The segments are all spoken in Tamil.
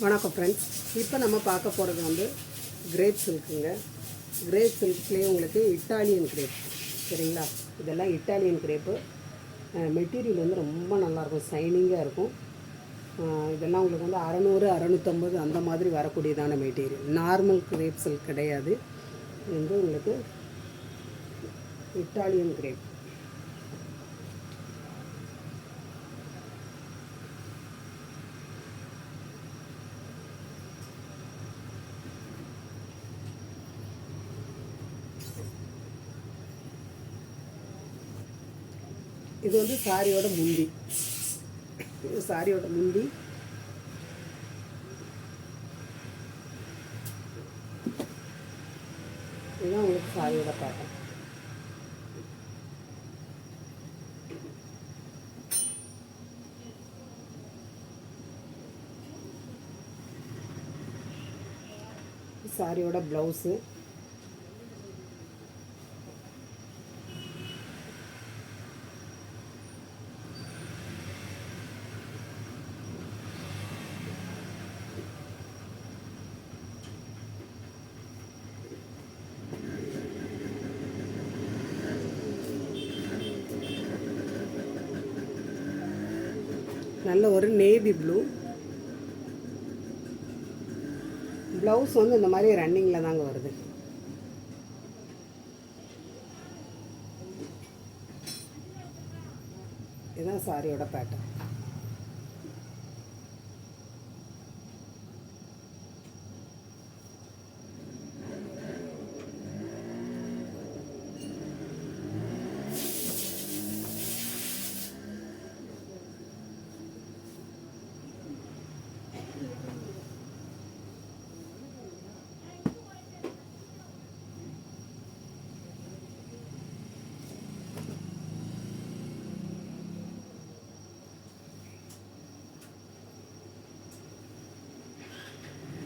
வணக்கம் ஃப்ரெண்ட்ஸ். இப்போ நம்ம பார்க்க போகிறது வந்து கிரேப் சில்க்குங்க. கிரேப் சில்க்லேயே உங்களுக்கு இட்டாலியன் கிரேப், சரிங்களா? இதெல்லாம் இட்டாலியன் கிரேப்பு. மெட்டீரியல் வந்து ரொம்ப நல்லாயிருக்கும், ஷைனிங்காக இருக்கும். இதெல்லாம் உங்களுக்கு வந்து 600 650 அந்த மாதிரி வரக்கூடியதான மெட்டீரியல். நார்மல் கிரேப் சில்க் கிடையாது. இது வந்து உங்களுக்கு இட்டாலியன் கிரேப். இது வந்து சாரியோட முந்தி. இது சாரியோட முந்தி. இதுதான் உங்களுக்கு சாரியோட பேட்டர்ன். சாரியோட ப்ளவுஸு. நல்ல ஒரு நேவி ப்ளூ. ப்ளவுஸ் வந்து இந்த மாதிரி ரன்னிங்கில் தாங்க வருது. இதுதான் சாரியோட பேட்டர்ன்.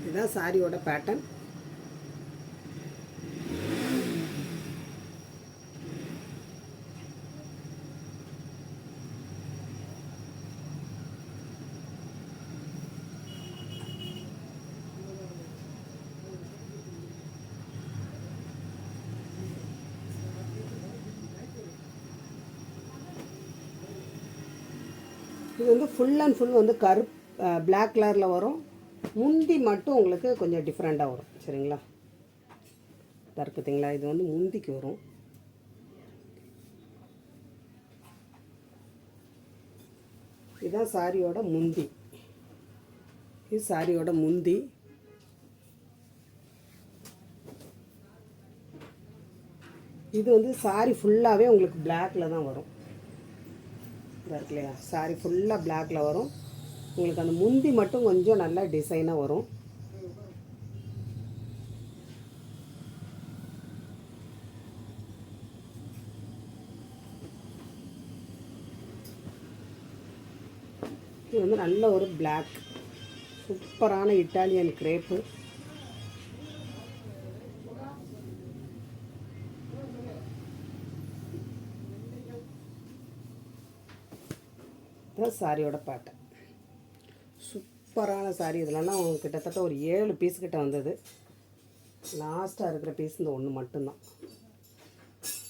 இதுதான் சாரியோட பேட்டர்ன். இது வந்து ஃபுல் அண்ட் ஃபுல் வந்து பிளாக் கலரில் வரும். முந்தி மட்டும் உங்களுக்கு கொஞ்சம் டிஃப்ரெண்ட்டாக வரும், சரிங்களா? இதாக இருக்குதுங்களா? இது வந்து முந்திக்கு வரும். இதுதான் சாரியோட முந்தி. இது சாரியோட முந்தி. இது வந்து சாரி ஃபுல்லாகவே உங்களுக்கு பிளாக்கில் தான் வரும். இதாக இருக்கு இல்லையா? சாரி ஃபுல்லாக பிளாக்கில் வரும். உங்களுக்கு அந்த முந்தி மட்டும் கொஞ்சம் நல்லா டிசைனாக வரும். இது வந்து நல்ல ஒரு பிளாக், சூப்பரான இட்டாலியன் கிரேப்பு. இதுதான் சாரியோட பேட்டர்ன். சூப்பரான சாரி. இதெல்லாம் கிட்டத்தட்ட ஒரு 7 பீஸ் கிட்ட வந்தது. லாஸ்ட்டாக இருக்கிற பீஸ் இந்த ஒன்று மட்டும்தான்.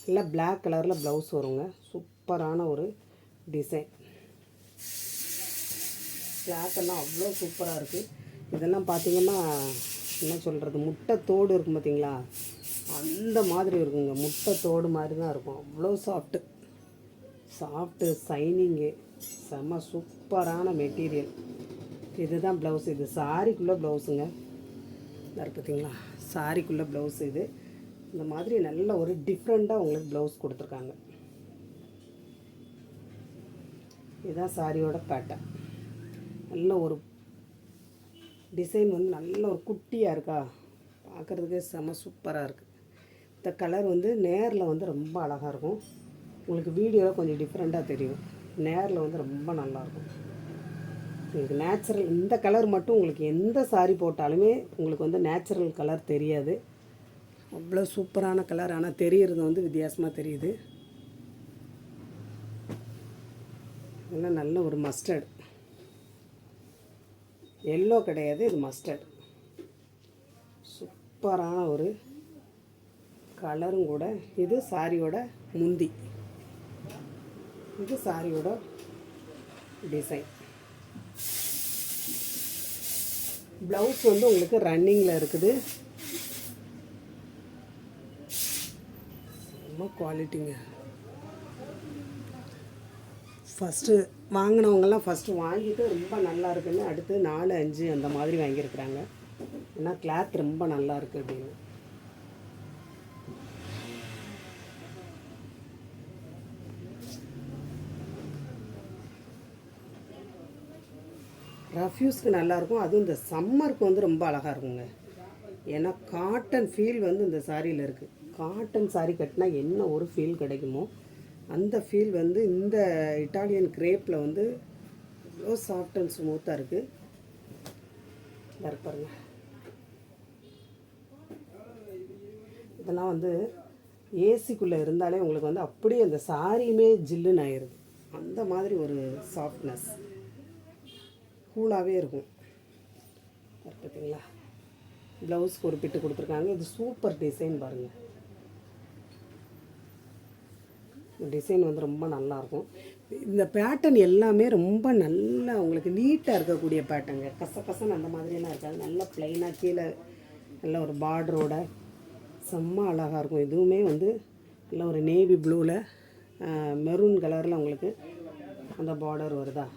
இல்லை பிளாக் கலரில் ப்ளவுஸ் வருங்க. சூப்பரான ஒரு டிசைன். கிளாத்தெல்லாம் அவ்வளோ சூப்பராக இருக்குது. இதெல்லாம் பார்த்திங்கன்னா என்ன சொல்கிறது, முட்டை தோடு இருக்கும் பார்த்திங்களா, அந்த மாதிரி இருக்குங்க. முட்டை தோடு மாதிரி தான் இருக்கும். அவ்வளோ சாஃப்ட்டு ஷைனிங்கு, செம்ம சூப்பரான மெட்டீரியல். இதுதான் ப்ளவுஸ். இது சாரிக்குள்ளே ப்ளவுஸுங்க. இதாக பார்த்திங்களா? சாரிக்குள்ளே ப்ளவுஸ். இது இந்த மாதிரி நல்ல ஒரு டிஃப்ரெண்ட்டாக உங்களுக்கு ப்ளவுஸ் கொடுத்துருக்காங்க. இதுதான் சாரியோட பேட்டர்ன். நல்ல ஒரு டிசைன் வந்து நல்ல ஒரு குட்டியாக இருக்கா, பார்க்குறதுக்கே செம சூப்பராக இருக்குது. இந்த கலர் வந்து நேரில் வந்து ரொம்ப அழகாக இருக்கும். உங்களுக்கு வீடியோவில் கொஞ்சம் டிஃப்ரெண்ட்டாக தெரியும். நேரில் வந்து ரொம்ப நல்லாயிருக்கும். உங்களுக்கு நேச்சுரல் இந்த கலர் மட்டும் உங்களுக்கு எந்த சாரி போட்டாலுமே உங்களுக்கு வந்து நேச்சுரல் கலர் தெரியாது. அவ்வளோ சூப்பரான கலர். ஆனால் தெரிகிறது வந்து வித்தியாசமாக தெரியுது. இதெல்லாம் நல்ல ஒரு மஸ்டர்ட். எல்லோ கிடையாது, இது மஸ்டர்ட். சூப்பரான ஒரு கலரும் கூட. இது சாரியோட முந்தி, இது சாரியோட டிசைன். ப்ளவுஸ் வந்து உங்களுக்கு ரன்னிங்கில் இருக்குது. ரொம்ப குவாலிட்டிங்க. ஃபஸ்ட்டு வாங்கினவங்கெல்லாம் ஃபஸ்ட்டு வாங்கிட்டு ரொம்ப நல்லா இருக்குன்னு அடுத்து 4, 5 அந்த மாதிரி வாங்கியிருக்கிறாங்க. ஏன்னா கிளாத் ரொம்ப நல்லா இருக்குது அப்படின்னு. ரஃப்யூஸ்க்கு நல்லாயிருக்கும். அதுவும் இந்த சம்மருக்கு வந்து ரொம்ப அழகாக இருக்குங்க. ஏன்னா காட்டன் ஃபீல் வந்து இந்த சாரியில் இருக்குது. காட்டன் சாரி கட்டினா என்ன ஒரு ஃபீல் கிடைக்குமோ அந்த ஃபீல் வந்து இந்த இட்டாலியன் கிரேப்பில் வந்து இவ்வளோ சாஃப்ட் அண்ட் ஸ்மூத்தாக இருக்குது. பாருங்க, இதெல்லாம் வந்து ஏசிக்குள்ளே இருந்தாலே உங்களுக்கு வந்து அப்படியே அந்த சாரியுமே ஜில்லுன்னு ஆயிடுது. அந்த மாதிரி ஒரு சாஃப்ட்னஸ், கூலாகவே இருக்கும். பார்த்தீங்களா, ப்ளவுஸ்க்கு ஒரு பிட்டு கொடுத்துருக்காங்க. இது சூப்பர் டிசைன் பாருங்கள். டிசைன் வந்து ரொம்ப நல்லாயிருக்கும். இந்த பேட்டர்ன் எல்லாமே ரொம்ப நல்லா உங்களுக்கு நீட்டாக இருக்கக்கூடிய பேட்டர்னுங்க. கசகசன்னு அந்த மாதிரியெல்லாம் இருக்காது. நல்லா ப்ளைனாக கீழே நல்ல ஒரு பார்டரோட செம்ம அழகாக இருக்கும். இதுவுமே வந்து நல்ல ஒரு நேவி ப்ளூவில் மெரூன் கலரில் உங்களுக்கு அந்த பார்டர் வருதா.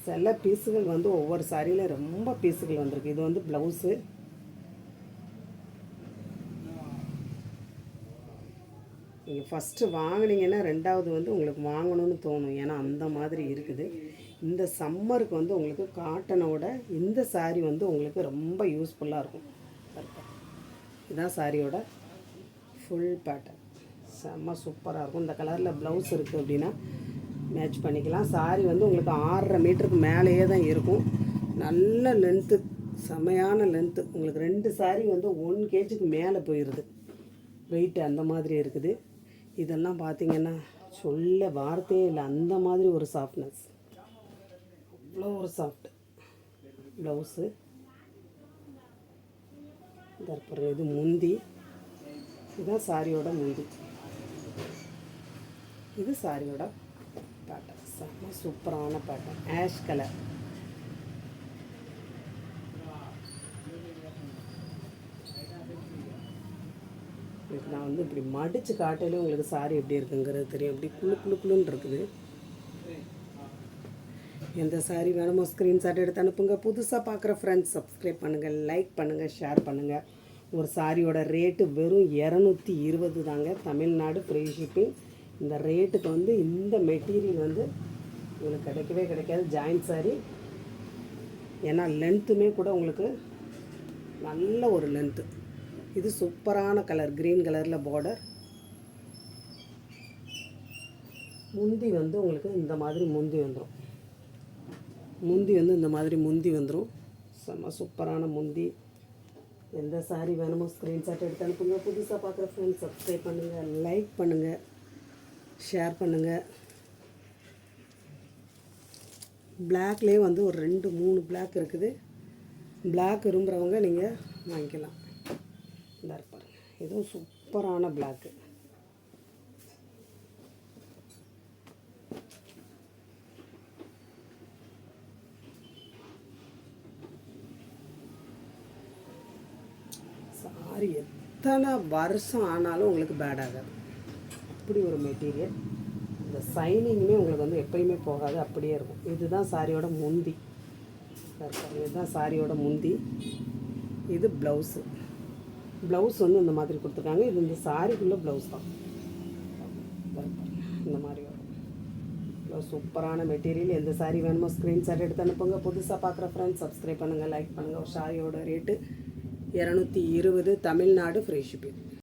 சில பீஸுகள் வந்து ஒவ்வொரு சாரியில் ரொம்ப பீஸுகள் வந்திருக்கு. இது வந்து ப்ளவுஸு. நீங்கள் ஃபஸ்ட்டு வாங்கினீங்கன்னா ரெண்டாவது வந்து உங்களுக்கு வாங்கணும்னு தோணும். ஏன்னா அந்த மாதிரி இருக்குது. இந்த சம்மருக்கு வந்து உங்களுக்கு காட்டனோட இந்த சாரீ வந்து உங்களுக்கு ரொம்ப யூஸ்ஃபுல்லாக இருக்கும். இதுதான் சாரியோட ஃபுல் பேட்டர்ன். செம்ம சூப்பராக இருக்கும். இந்த கலரில் ப்ளவுஸ் இருக்குது அப்படின்னா மேட்ச் பண்ணிக்கலாம். சாரீ வந்து உங்களுக்கு 6.5 மீட்டருக்கு மேலேயே தான் இருக்கும். நல்ல லென்த்து, செமையான லென்த்து. உங்களுக்கு 2 சாரீ வந்து 1 கேஜிக்கு மேலே போயிடுது வெயிட். அந்த மாதிரி இருக்குது. இதெல்லாம் பார்த்திங்கன்னா சொல்ல வார்த்தையே இல்லை. அந்த மாதிரி ஒரு சாஃப்ட்னஸ், அவ்வளோ ஒரு சாஃப்ட் ப்ளவுஸு. தற்போது இது முந்தி. இதுதான் சாரியோட முந்தி. இது சாரியோட பேட்டர்ன். செம்ம சூப்பரான பேட்டர்ன். Ash colour. நான் வந்து இப்படி மடித்து காட்டையிலே உங்களுக்கு சாரி எப்படி இருக்குங்கிறது தெரியும். அப்படி குழுன்னு இருக்குது. எந்த சாரி வேணுமோ ஸ்க்ரீன்ஷாட் எடுத்து அனுப்புங்க. புதுசாக பார்க்குற ஃப்ரெண்ட்ஸ் சப்ஸ்கிரைப் பண்ணுங்கள், லைக் பண்ணுங்கள், ஷேர் பண்ணுங்கள். ஒரு சாரியோட ரேட்டு வெறும் 220 தாங்க. Tamil Nadu free shipping. இந்த ரேட்டுக்கு வந்து இந்த மெட்டீரியல் வந்து உங்களுக்கு கிடைக்கவே கிடைக்காது. ஜாயின்ட் சாரி. ஏன்னா லென்த்துமே கூட உங்களுக்கு நல்ல ஒரு லென்த்து. இது சூப்பரான கலர், க்ரீன் கலரில் பார்டர். முந்தி வந்து உங்களுக்கு இந்த மாதிரி முந்தி வந்துடும். இந்த மாதிரி முந்தி வந்துடும். செம்ம சூப்பரான முந்தி. எந்த சாரீ வேணுமோ ஸ்க்ரீன்ஷாட் எடுத்து அனுப்புங்க. புதுசாக பார்க்குற ஃப்ரெண்ட்ஸ் சப்ஸ்கிரைப் பண்ணுங்கள், லைக் பண்ணுங்கள், ஷேர் பண்ணுங்கள். பிளாக்லேயே வந்து ஒரு 2-3 பிளாக் இருக்குது. பிளாக் விரும்புகிறவங்க நீங்கள் வாங்கிக்கலாம். இந்த இருப்பாருங்க, இதுவும் சூப்பரான பிளாக்கு. சாரி எத்தனை வருஷம் ஆனாலும் உங்களுக்கு பேட் ஆகாது. அப்படி ஒரு மெட்டீரியல். இந்த சைனிங்குமே உங்களுக்கு வந்து எப்பயுமே போகாது, அப்படியே இருக்கும். இதுதான் சாரியோட முந்தி. இதுதான் சாரியோட முந்தி. இது ப்ளவுஸு. ப்ளவுஸ் வந்து இந்த மாதிரி கொடுத்துருக்காங்க. இது இந்த சாரிக்குள்ளே ப்ளவுஸ் தான். இந்த மாதிரி வரும். ப்ளவுஸ் சூப்பரான மெட்டீரியல். எந்த சாரீ வேணுமோ ஸ்க்ரீன்ஷாட் எடுத்து அனுப்புங்க. புதுசாக பார்க்குற ஃப்ரெண்ட்ஸ் சப்ஸ்கிரைப் பண்ணுங்கள், லைக் பண்ணுங்கள். ஒரு சாரியோட ரேட்டு 220. Tamil Nadu free shipping.